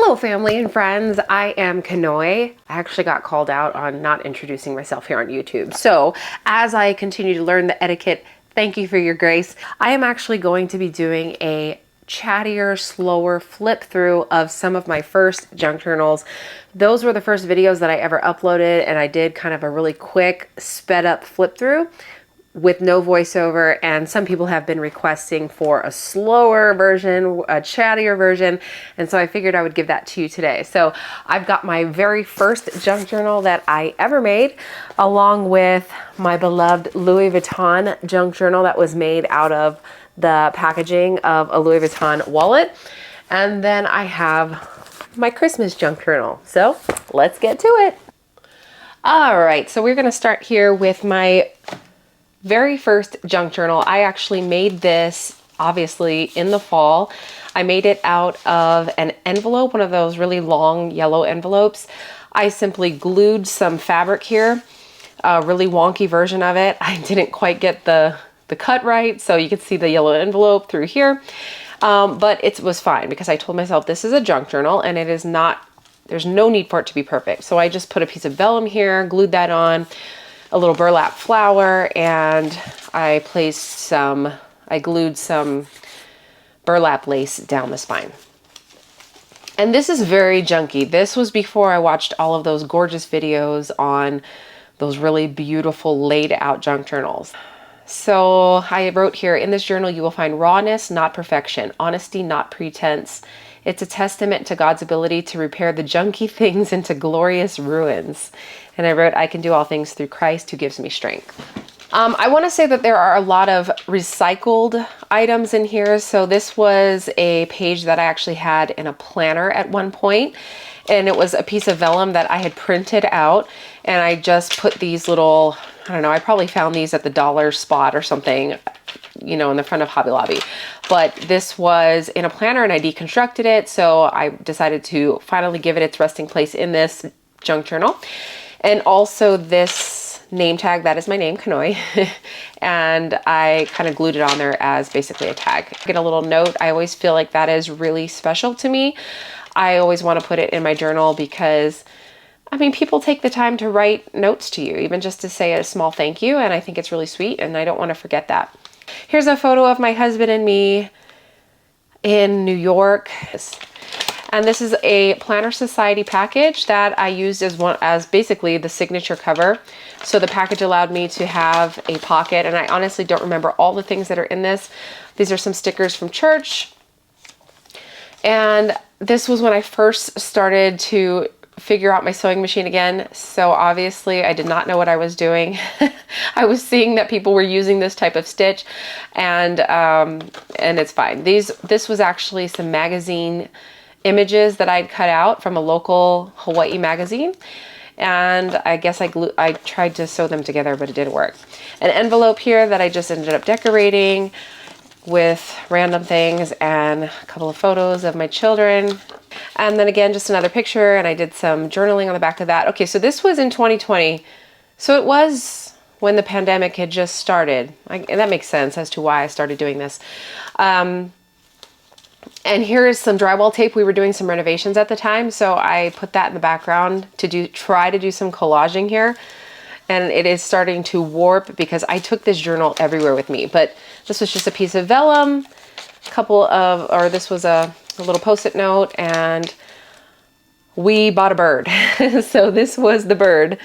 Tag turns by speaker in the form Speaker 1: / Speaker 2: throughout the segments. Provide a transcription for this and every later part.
Speaker 1: Hello family and friends, I am Kanoi. I actually got called out on not introducing myself here on YouTube. So as I continue to learn the etiquette, thank you for your grace. I am actually going to be doing a chattier, slower flip through of some of my first junk journals. Those were the first videos that I ever uploaded, and I did kind of a really quick sped up flip through with no voiceover, and some people have been requesting for a slower version, a chattier version, and so I figured I would give that to you today. So I've got my very first junk journal that I ever made, along with my beloved Louis Vuitton junk journal that was made out of the packaging of a Louis Vuitton wallet. And then I have my Christmas junk journal. So let's get to it. All right, so we're gonna start here with my very first junk journal. I actually made this obviously in the fall. I made it out of an envelope, one of those really long yellow envelopes. I simply glued some fabric here, a really wonky version of it. I didn't quite get the cut right, so you can see the yellow envelope through here. But it was fine because I told myself this is a junk journal and it is not, there's no need for it to be perfect. So I just put a piece of vellum here, glued that on, a little burlap flower, and I glued some burlap lace down the spine. And this is very junky. This was before I watched all of those gorgeous videos on those really beautiful laid out junk journals. So I wrote here, in this journal you will find rawness, not perfection, honesty, not pretense. It's a testament to God's ability to repair the junky things into glorious ruins. And I wrote, I can do all things through Christ who gives me strength. I want to say that there are a lot of recycled items in here. So this was a page that I actually had in a planner at one point, and it was a piece of vellum that I had printed out, and I just put these little, I don't know, I probably found these at the dollar spot or something, you know, in the front of Hobby Lobby. But this was in a planner and I deconstructed it. So I decided to finally give it its resting place in this junk journal. And also this name tag, that is my name, Kanoi. And I kind of glued it on there as basically a tag. Get a little note. I always feel like that is really special to me. I always want to put it in my journal because, I mean, people take the time to write notes to you, even just to say a small thank you. And I think it's really sweet, and I don't want to forget that. Here's a photo of my husband and me in New York. And this is a Planner Society package that I used as basically the signature cover. So the package allowed me to have a pocket, and I honestly don't remember all the things that are in this. These are some stickers from church. And this was when I first started to figure out my sewing machine again. So obviously I did not know what I was doing. I was seeing that people were using this type of stitch, and it's fine. This was actually some magazine images that I'd cut out from a local Hawaii magazine. And I guess I tried to sew them together, but it didn't work. An envelope here that I just ended up decorating with random things, and a couple of photos of my children. And then again, just another picture, and I did some journaling on the back of that. Okay, so this was in 2020. So it was when the pandemic had just started. And that makes sense as to why I started doing this. And here is some drywall tape. We were doing some renovations at the time, so I put that in the background to try to do some collaging here. And it is starting to warp because I took this journal everywhere with me. But this was just a piece of vellum, this was a little post-it note, and we bought a bird. So this was the bird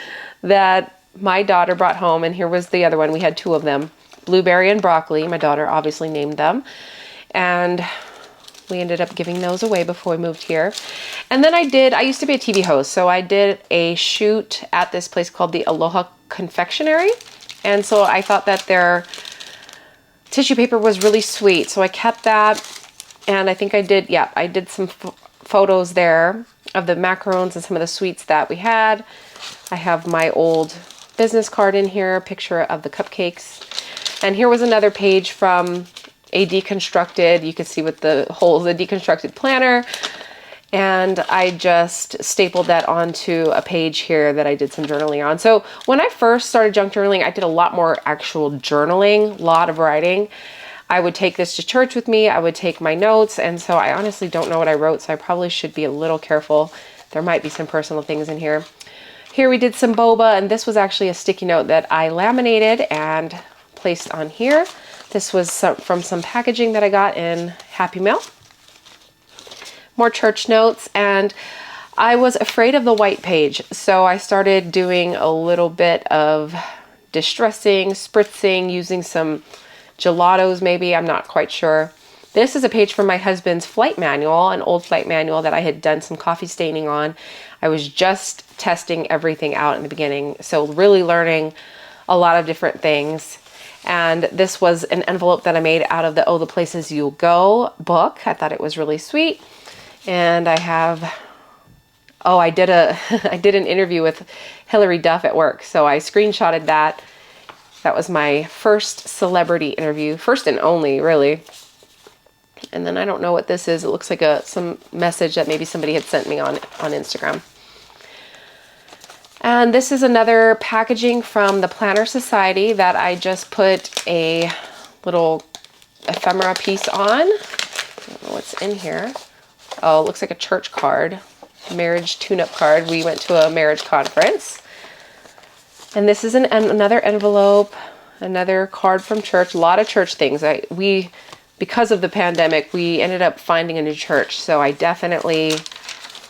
Speaker 1: that my daughter brought home, and here was the other one. We had two of them, Blueberry and Broccoli. My daughter obviously named them. And we ended up giving those away before we moved here. And then I used to be a TV host, so I did a shoot at this place called the Aloha Confectionery. And so I thought that their tissue paper was really sweet. So I kept that, and I think I did some photos there of the macarons and some of the sweets that we had. I have my old business card in here, a picture of the cupcakes. And here was another page from a deconstructed, you can see with the holes, a deconstructed planner. And I just stapled that onto a page here that I did some journaling on. So when I first started junk journaling, I did a lot more actual journaling, a lot of writing. I would take this to church with me. I would take my notes. And so I honestly don't know what I wrote. So I probably should be a little careful. There might be some personal things in here. Here we did some boba, and this was actually a sticky note that I laminated and placed on here. This was from some packaging that I got in Happy Mail. More church notes, and I was afraid of the white page, so I started doing a little bit of distressing, spritzing, using some gelatos maybe, I'm not quite sure. This is a page from my husband's flight manual, an old flight manual that I had done some coffee staining on. I was just testing everything out in the beginning, so really learning a lot of different things. And this was an envelope that I made out of the Oh, the Places You'll Go book. I thought it was really sweet. And I have, I did an interview with Hillary Duff at work, so I screenshotted that. That was my first celebrity interview, first and only, really. And then I don't know what this is. It looks like some message that maybe somebody had sent me on Instagram. And this is another packaging from the Planner Society that I just put a little ephemera piece on. I don't know what's in here. Oh, it looks like a church card, marriage tune-up card. We went to a marriage conference. And this is another envelope, another card from church, a lot of church things. Because of the pandemic, we ended up finding a new church. So I definitely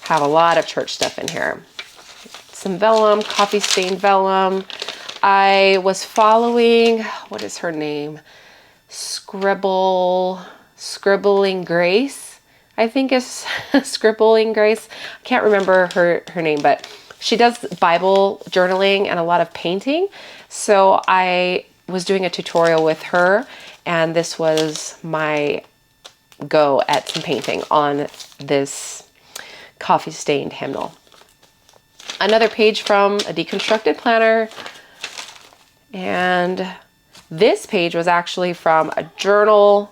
Speaker 1: have a lot of church stuff in here. Some vellum, coffee stained vellum. I was following, what is her name? Scribbling Grace, I think is Scribbling Grace. I can't remember her name, but she does Bible journaling and a lot of painting. So I was doing a tutorial with her, and this was my go at some painting on this coffee stained hymnal. Another page from a deconstructed planner. And this page was actually from a journal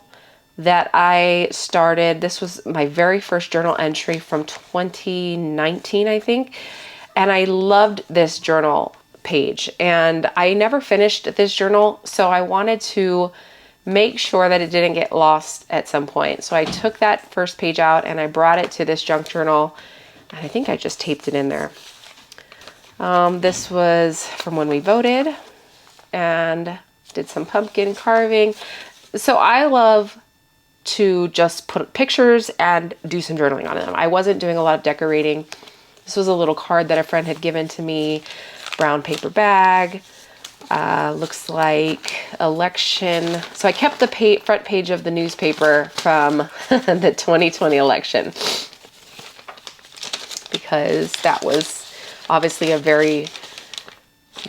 Speaker 1: that I started. This was my very first journal entry from 2019, I think. And I loved this journal page. And I never finished this journal, so I wanted to make sure that it didn't get lost at some point. So I took that first page out and I brought it to this junk journal. And I think I just taped it in there. This was from when we voted and did some pumpkin carving. So I love to just put pictures and do some journaling on them. I wasn't doing a lot of decorating. This was a little card that a friend had given to me, brown paper bag. Looks like election. So I kept the front page of the newspaper from the 2020 election because that was obviously a very,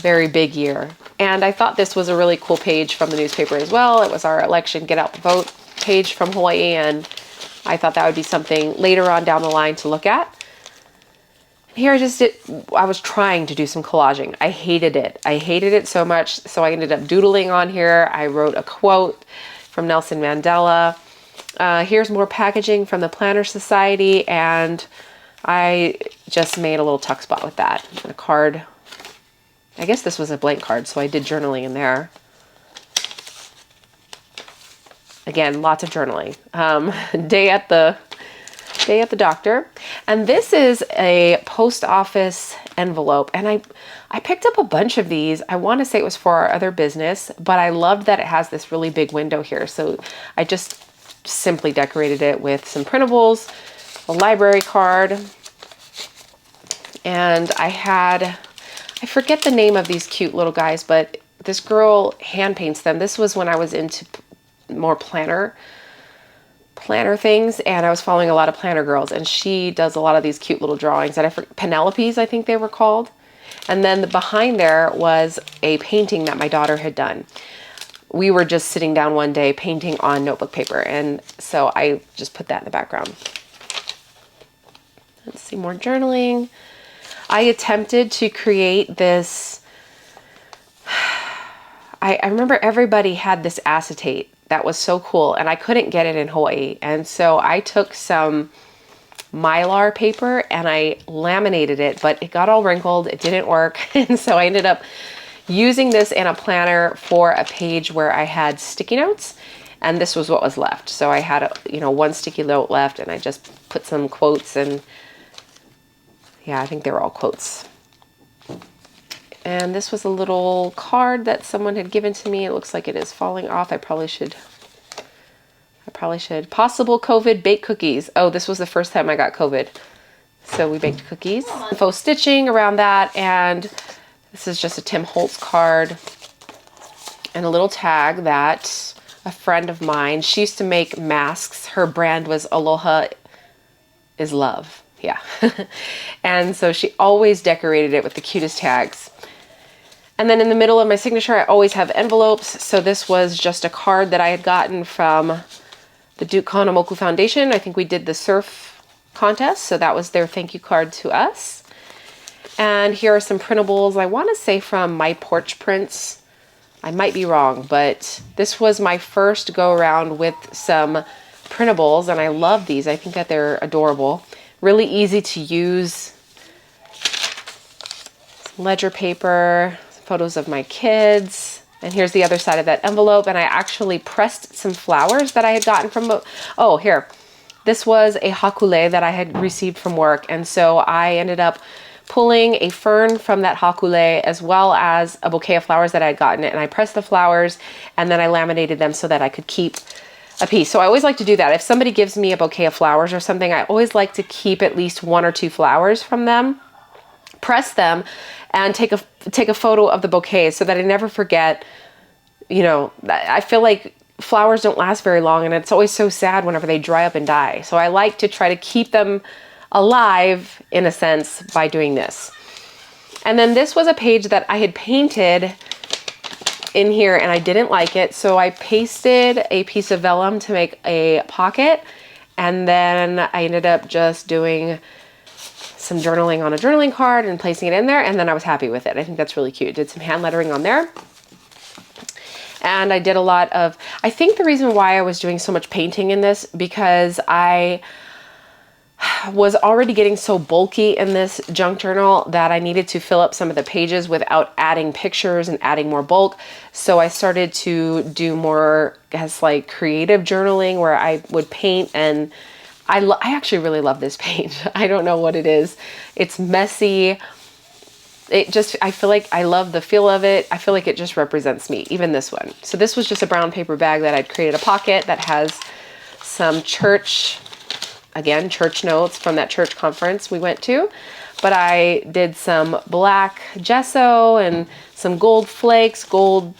Speaker 1: very big year. And I thought this was a really cool page from the newspaper as well. It was our election get out the vote page from Hawaii, and I thought that would be something later on down the line to look at. Here I was trying to do some collaging. I hated it. I hated it so much, so I ended up doodling on here. I wrote a quote from Nelson Mandela. Here's more packaging from the Planner Society, and I just made a little tuck spot with that. And a card. I guess this was a blank card, so I did journaling in there. Again, lots of journaling. Day at the doctor. And this is a post office envelope. And I picked up a bunch of these. I want to say it was for our other business, but I loved that it has this really big window here. So I just simply decorated it with some printables, a library card, and I forget the name of these cute little guys, but this girl hand paints them. This was when I was into more planner things, and I was following a lot of planner girls, and she does a lot of these cute little drawings, and Penelopes, I think they were called. And then behind there was a painting that my daughter had done. We were just sitting down one day painting on notebook paper, and so I just put that in the background. Let's see, more journaling. I attempted to create this. I remember everybody had this acetate that was so cool, and I couldn't get it in Hawaii. And so I took some Mylar paper and I laminated it, but it got all wrinkled. It didn't work. And so I ended up using this in a planner for a page where I had sticky notes. And this was what was left. So I had, one sticky note left, and I just put some quotes, and yeah, I think they were all quotes. And this was a little card that someone had given to me. It looks like it is falling off. I probably should. Possible COVID baked cookies. Oh, this was the first time I got COVID. So we baked cookies. Faux stitching around that. And this is just a Tim Holtz card. And a little tag that a friend of mine, she used to make masks. Her brand was Aloha is Love. Yeah. And so she always decorated it with the cutest tags. And then in the middle of my signature, I always have envelopes. So this was just a card that I had gotten from the Duke Kahanamoku Foundation. I think we did the surf contest, so that was their thank you card to us. And here are some printables, I want to say from My Porch Prints. I might be wrong, but this was my first go around with some printables, and I love these. I think that they're adorable. Really easy to use. Some ledger paper, photos of my kids. And here's the other side of that envelope. And I actually pressed some flowers that I had gotten from, oh, here. This was a hakule that I had received from work. And so I ended up pulling a fern from that hakule as well as a bouquet of flowers that I had gotten. And I pressed the flowers and then I laminated them so that I could keep a piece. So I always like to do that. If somebody gives me a bouquet of flowers or something, I always like to keep at least 1 or 2 flowers from them, press them, and take a photo of the bouquet so that I never forget. I feel like flowers don't last very long, and it's always so sad whenever they dry up and die. So I like to try to keep them alive, in a sense, by doing this. And then this was a page that I had painted in here, and I didn't like it, so I pasted a piece of vellum to make a pocket, and then I ended up just doing some journaling on a journaling card and placing it in there, and then I was happy with it. I think that's really cute. Did some hand lettering on there. And I did a lot of, I think the reason why I was doing so much painting in this, because I was already getting so bulky in this junk journal that I needed to fill up some of the pages without adding pictures and adding more bulk. So I started to do more as like creative journaling where I would paint, and I actually really love this page. I don't know what it is. It's messy. I feel like I love the feel of it. I feel like it just represents me, even this one. So this was just a brown paper bag that I'd created a pocket that has some church notes from that church conference we went to. But I did some black gesso and some gold flakes, gold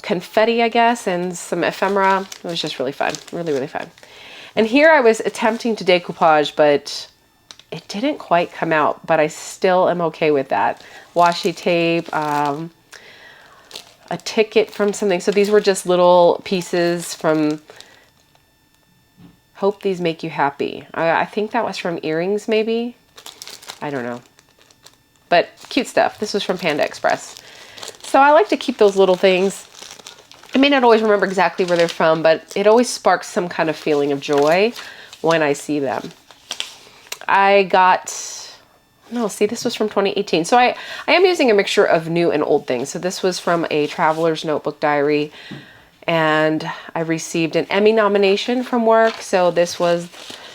Speaker 1: confetti, I guess, and some ephemera. It was just really fun, really, really fun. And here I was attempting to decoupage, but it didn't quite come out, but I still am okay with that. Washi tape, a ticket from something. So these were just little pieces from Hope These Make You Happy. I think that was from earrings, maybe. I don't know. But cute stuff. This was from Panda Express. So I like to keep those little things. I may not always remember exactly where they're from, but it always sparks some kind of feeling of joy when I see them. This was from 2018. So I am using a mixture of new and old things. So this was from a traveler's notebook diary, and I received an Emmy nomination from work. So this was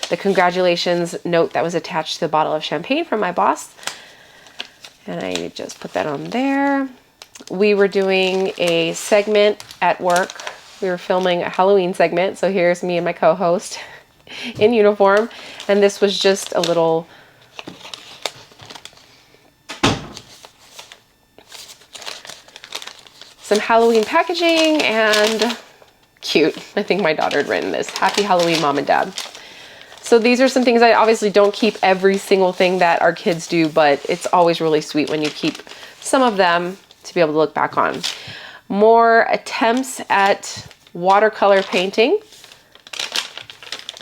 Speaker 1: the congratulations note that was attached to the bottle of champagne from my boss. And I just put that on there. We were doing a segment at work. We were filming a Halloween segment. So here's me and my co-host in uniform, and this was just a little some Halloween packaging, and cute. I think my daughter had written this. Happy Halloween, Mom and Dad. So these are some things. I obviously don't keep every single thing that our kids do, but it's always really sweet when you keep some of them to be able to look back on. More attempts at watercolor painting.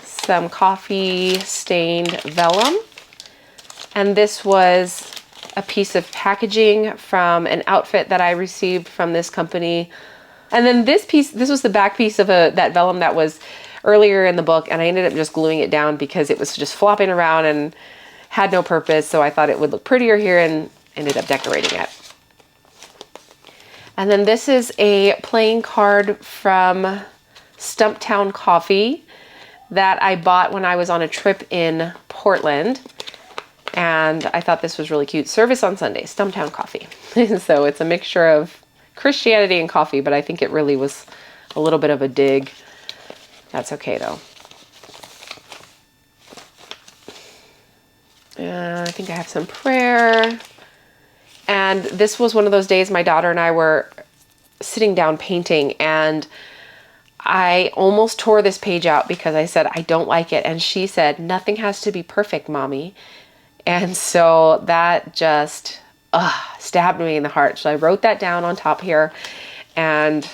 Speaker 1: Some coffee stained vellum, and this was a piece of packaging from an outfit that I received from this company. And then this was the back piece of that vellum that was earlier in the book, and I ended up just gluing it down because it was just flopping around and had no purpose, so I thought it would look prettier here and ended up decorating it. And then this is a playing card from Stumptown Coffee that I bought when I was on a trip in Portland. And I thought this was really cute. Service on Sunday, Stumptown Coffee. So it's a mixture of Christianity and coffee, but I think it really was a little bit of a dig. That's okay though. I think I have some prayer. And this was one of those days my daughter and I were sitting down painting, and I almost tore this page out because I said, I don't like it. And she said, nothing has to be perfect, Mommy. And so that just stabbed me in the heart. So I wrote that down on top here, and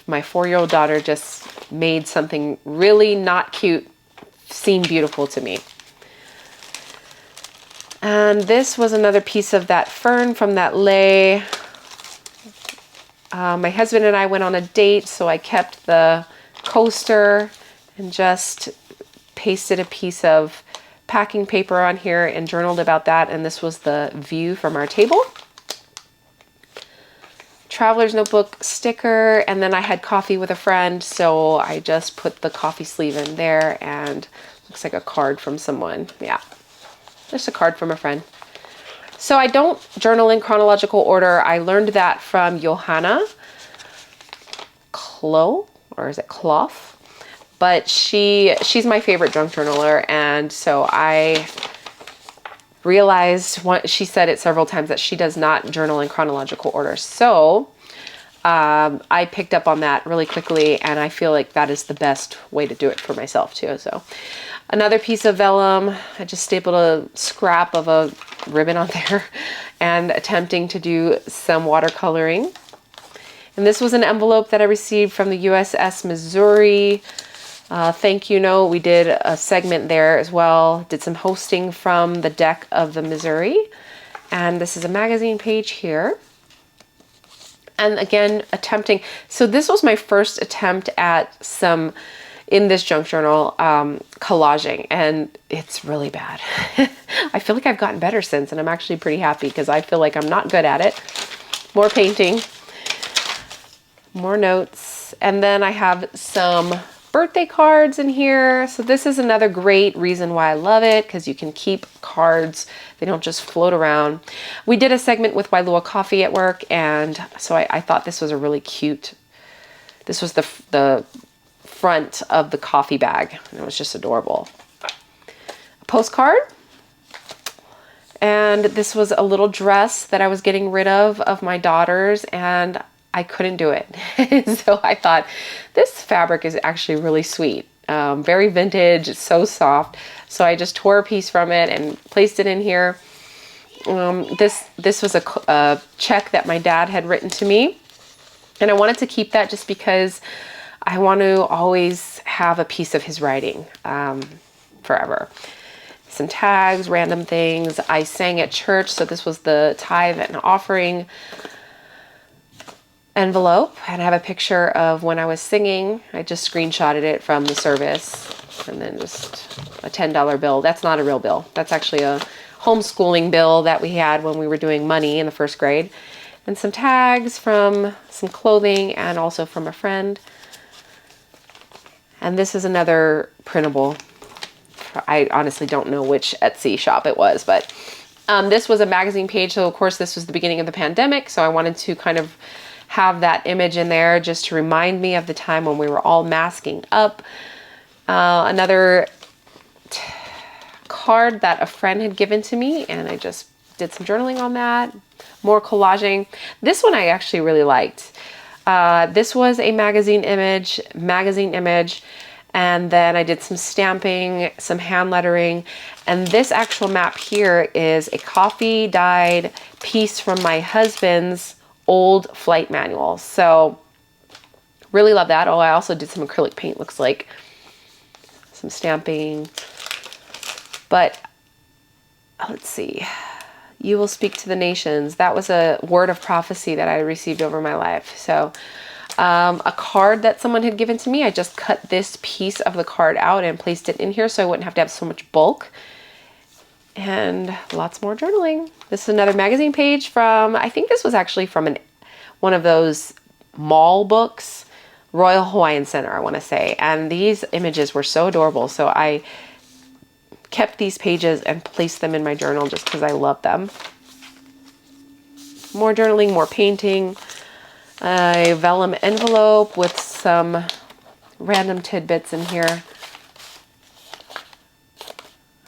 Speaker 1: my 4-year-old daughter just made something really not cute seem beautiful to me. And this was another piece of that fern from that lei. My husband and I went on a date, so I kept the coaster and just pasted a piece of packing paper on here and journaled about that. And this was the view from our table. Traveler's notebook sticker, and then I had coffee with a friend, so I just put the coffee sleeve in there, and looks like a card from someone. Yeah. Just a card from a friend. So I don't journal in chronological order. I learned that from Johanna Klo, or is it Cloth? But she's my favorite junk journaler, and so I realized, she said it several times, that she does not journal in chronological order. So I picked up on that really quickly, and I feel like that is the best way to do it for myself too. So another piece of vellum, I just stapled a scrap of a ribbon on there and attempting to do some watercoloring. And this was an envelope that I received from the USS Missouri. Thank you note. We did a segment there as well. Did some hosting from the deck of the Missouri. And this is a magazine page here. And again, attempting. So this was my first attempt at some, in this junk journal, collaging, and it's really bad. I feel like I've gotten better since, and I'm actually pretty happy because I feel like I'm not good at it. More painting, more notes, and then I have some birthday cards in here. So this is another great reason why I love it, because you can keep cards. They don't just float around. We did a segment with Wailua Coffee at work, and so I thought this was a really cute, this was the front of the coffee bag, and it was just adorable. A postcard, and this was a little dress that I was getting rid of my daughter's, and I couldn't do it. So I thought, this fabric is actually really sweet, very vintage, it's so soft. So I just tore a piece from it and placed it in here. This was a check that my dad had written to me, and I wanted to keep that just because I want to always have a piece of his writing forever. Some tags, random things. I sang at church, so this was the tithe and offering envelope, and I have a picture of when I was singing. I just screenshotted it from the service, and then just a $10 bill. That's not a real bill. That's actually a homeschooling bill that we had when we were doing money in the first grade. And some tags from some clothing and also from a friend. And this is another printable. I honestly don't know which Etsy shop it was, but this was a magazine page. So of course this was the beginning of the pandemic, so I wanted to kind of have that image in there just to remind me of the time when we were all masking up. Another card that a friend had given to me, and I just did some journaling on that. More collaging. This one I actually really liked. This was a magazine image, and then I did some stamping, some hand lettering, and this actual map here is a coffee dyed piece from my husband's old flight manual. So really love that. Oh, I also did some acrylic paint, looks like. Some stamping. But let's see. You will speak to the nations. That was a word of prophecy that I received over my life. So a card that someone had given to me, I just cut this piece of the card out and placed it in here so I wouldn't have to have so much bulk. And lots more journaling. This is another magazine page from, I think this was actually from one of those mall books, Royal Hawaiian Center, I want to say. And these images were so adorable. So I kept these pages and placed them in my journal just because I love them. More journaling, more painting, a vellum envelope with some random tidbits in here.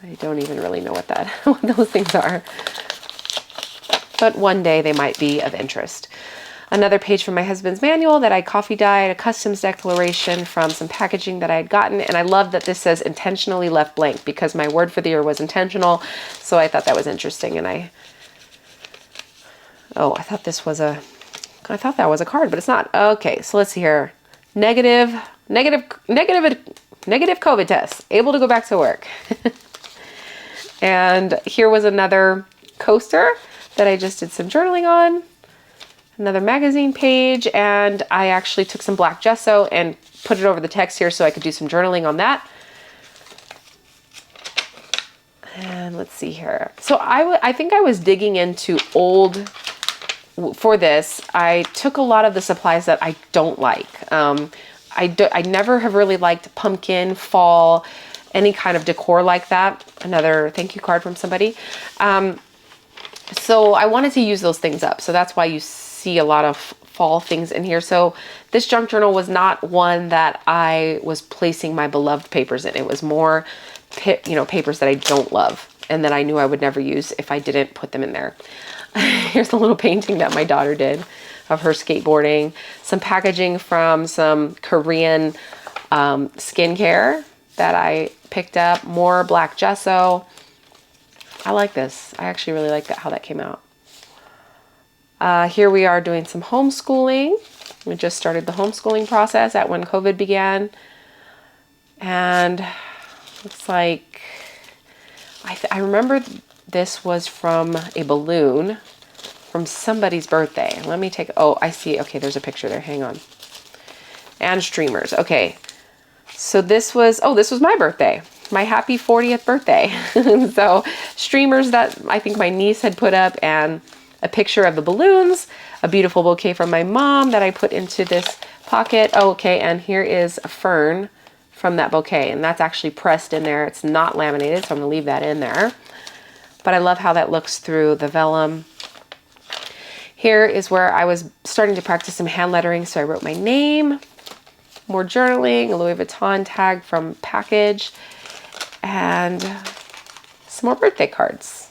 Speaker 1: I don't even really know what those things are. But one day they might be of interest. Another page from my husband's manual that I coffee dyed, a customs declaration from some packaging that I had gotten. And I love that this says intentionally left blank because my word for the year was intentional. So I thought that was interesting. And I thought that was a card, but it's not. Okay, so let's see here. Negative COVID test. Able to go back to work. And here was another coaster that I just did some journaling on. Another magazine page, and I actually took some black gesso and put it over the text here so I could do some journaling on that. And let's see here. So I think I was digging into for this, I took a lot of the supplies that I don't like. I never have really liked pumpkin, fall, any kind of decor like that. Another thank you card from somebody. So I wanted to use those things up. So that's why you see a lot of fall things in here. So this junk journal was not one that I was placing my beloved papers in. It was more, papers that I don't love and that I knew I would never use if I didn't put them in there. Here's a little painting that my daughter did of her skateboarding. Some packaging from some Korean skincare that I picked up. More black gesso. I like this. I actually really like how that came out. Here we are doing some homeschooling. We just started the homeschooling process when COVID began. And looks like, I remember this was from a balloon from somebody's birthday. Let me take, I see. Okay, there's a picture there. Hang on. And streamers. Okay. So this was my birthday. My happy 40th birthday. So streamers that I think my niece had put up, and a picture of the balloons, a beautiful bouquet from my mom that I put into this pocket. Oh, okay, and here is a fern from that bouquet, and that's actually pressed in there. It's not laminated, so I'm gonna leave that in there. But I love how that looks through the vellum. Here is where I was starting to practice some hand lettering, so I wrote my name. More journaling, a Louis Vuitton tag from package, and some more birthday cards.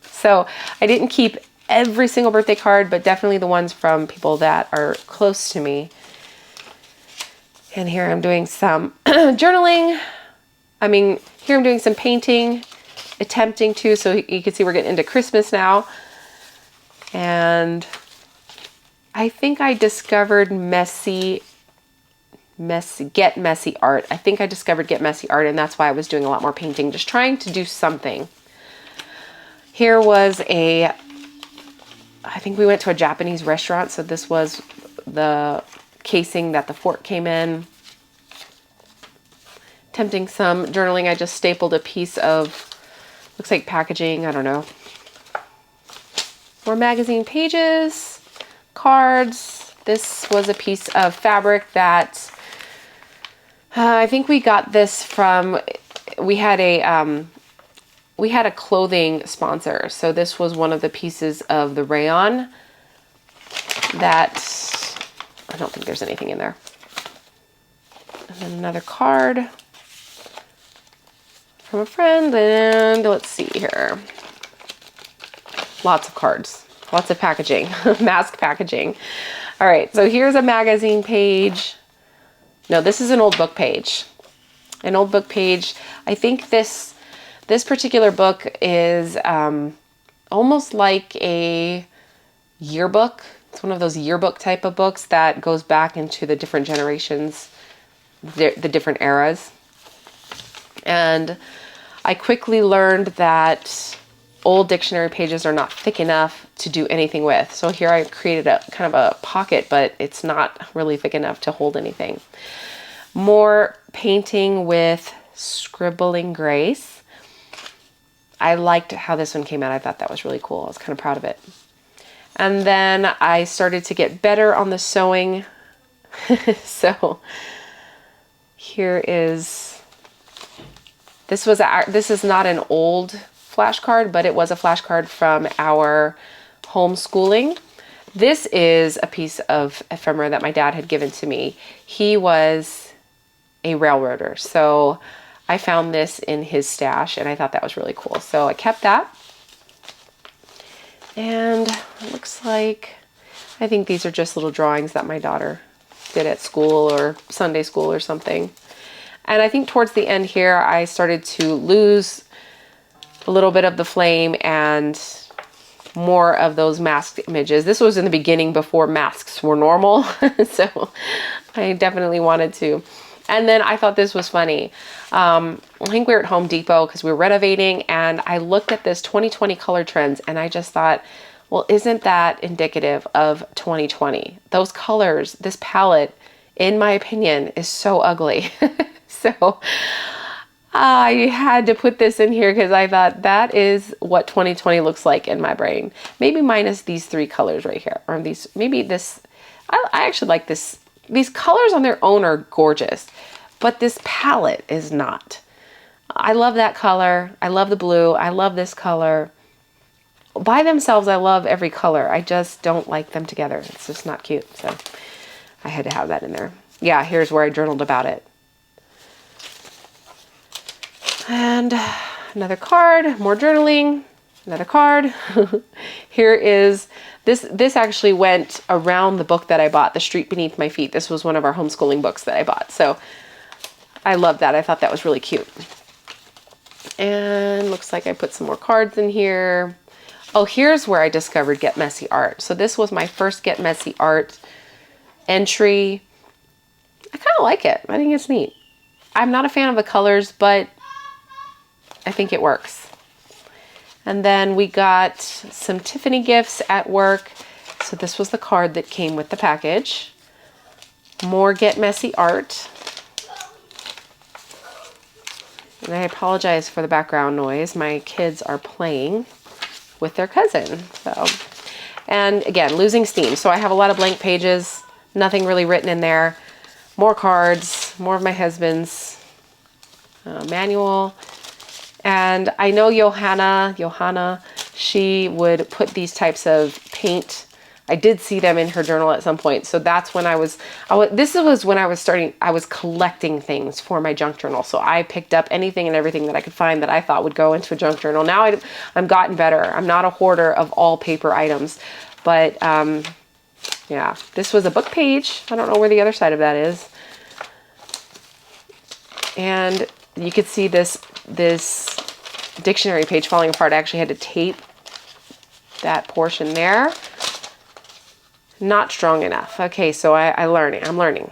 Speaker 1: So I didn't keep every single birthday card, but definitely the ones from people that are close to me. And here I'm doing some journaling. Here I'm doing some painting, attempting to, so you can see we're getting into Christmas now. And I think I discovered Get Messy Art. I think I discovered Get Messy Art, and that's why I was doing a lot more painting, just trying to do something. Here was I think we went to a Japanese restaurant, so this was the casing that the fork came in. Attempting some journaling. I just stapled a piece of, looks like packaging, I don't know. More magazine pages, cards. This was a piece of fabric that I think we got this from, we had a clothing sponsor. So this was one of the pieces of the rayon that, I don't think there's anything in there. And then another card from a friend, and let's see here. Lots of cards, lots of packaging, mask packaging. All right, so here's a magazine page. No, this is an old book page. An old book page. I think this particular book is almost like a yearbook. It's one of those yearbook type of books that goes back into the different generations, the different eras. And I quickly learned that old dictionary pages are not thick enough to do anything with. So here I created a kind of a pocket, but it's not really thick enough to hold anything. More painting with Scribbling Grace. I liked how this one came out. I thought that was really cool. I was kind of proud of it. And then I started to get better on the sewing. So here is, this is not an old flashcard, but it was a flashcard from our homeschooling. This is a piece of ephemera that my dad had given to me. He was a railroader, so I found this in his stash and I thought that was really cool. So I kept that. And it looks like, I think these are just little drawings that my daughter did at school or Sunday school or something. And I think towards the end here, I started to lose a little bit of the flame and more of those masked images. This was in the beginning before masks were normal. So I definitely wanted to. And then I thought this was funny. I think we were at Home Depot because we were renovating, and I looked at this 2020 color trends and I just thought, well, isn't that indicative of 2020? Those colors, this palette, in my opinion, is so ugly. So I had to put this in here because I thought that is what 2020 looks like in my brain. Maybe minus these three colors right here, or these, maybe this. I actually like this. These colors on their own are gorgeous, but this palette is not. I love that color. I love the blue. I love this color. By themselves, I love every color. I just don't like them together. It's just not cute. So I had to have that in there. Yeah, here's where I journaled about it. And another card, more journaling, another card. Here is, this actually went around the book that I bought, The Street Beneath My Feet. This was one of our homeschooling books that I bought. So I love that. I thought that was really cute. And looks like I put some more cards in here. Oh, here's where I discovered Get Messy Art. So this was my first Get Messy Art entry. I kind of like it. I think it's neat. I'm not a fan of the colors, but I think it works. And then we got some Tiffany gifts at work. So this was the card that came with the package. More Get Messy Art. And I apologize for the background noise. My kids are playing with their cousin. So, and again, losing steam. So I have a lot of blank pages, nothing really written in there. More cards, more of my husband's manual. And I know Johanna, she would put these types of paint. I did see them in her journal at some point. So that's when this was when I was collecting things for my junk journal. So I picked up anything and everything that I could find that I thought would go into a junk journal. Now I'm gotten better. I'm not a hoarder of all paper items, but yeah, this was a book page. I don't know where the other side of that is. And you could see this dictionary page falling apart. I actually had to tape that portion there. Not strong enough. Okay, so I'm learning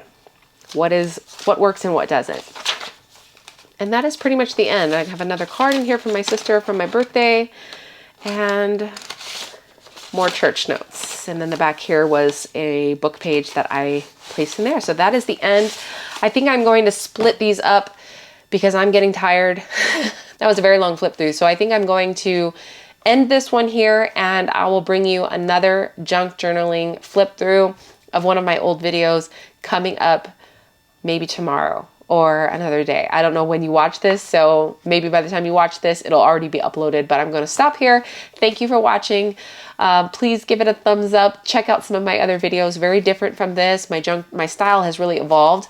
Speaker 1: what works and what doesn't. And that is pretty much the end. I have another card in here from my sister from my birthday, and more church notes. And then the back here was a book page that I placed in there. So that is the end. I think I'm going to split these up because I'm getting tired. That was a very long flip through. So I think I'm going to end this one here, and I will bring you another junk journaling flip through of one of my old videos coming up maybe tomorrow or another day. I don't know when you watch this, so maybe by the time you watch this, it'll already be uploaded, but I'm going to stop here. Thank you for watching. Please give it a thumbs up. Check out some of my other videos, very different from this. My style has really evolved.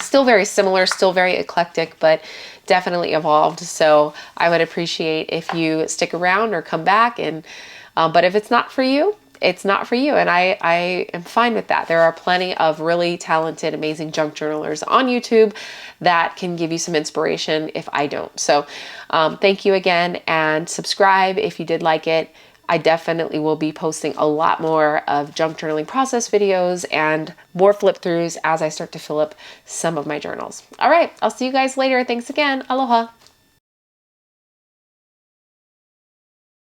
Speaker 1: Still very similar, still very eclectic, but definitely evolved. So I would appreciate if you stick around or come back. And but if it's not for you, it's not for you. And I am fine with that. There are plenty of really talented, amazing junk journalers on YouTube that can give you some inspiration if I don't. So thank you again, and subscribe if you did like it. I definitely will be posting a lot more of junk journaling process videos and more flip throughs as I start to fill up some of my journals. All right, I'll see you guys later. Thanks again. Aloha.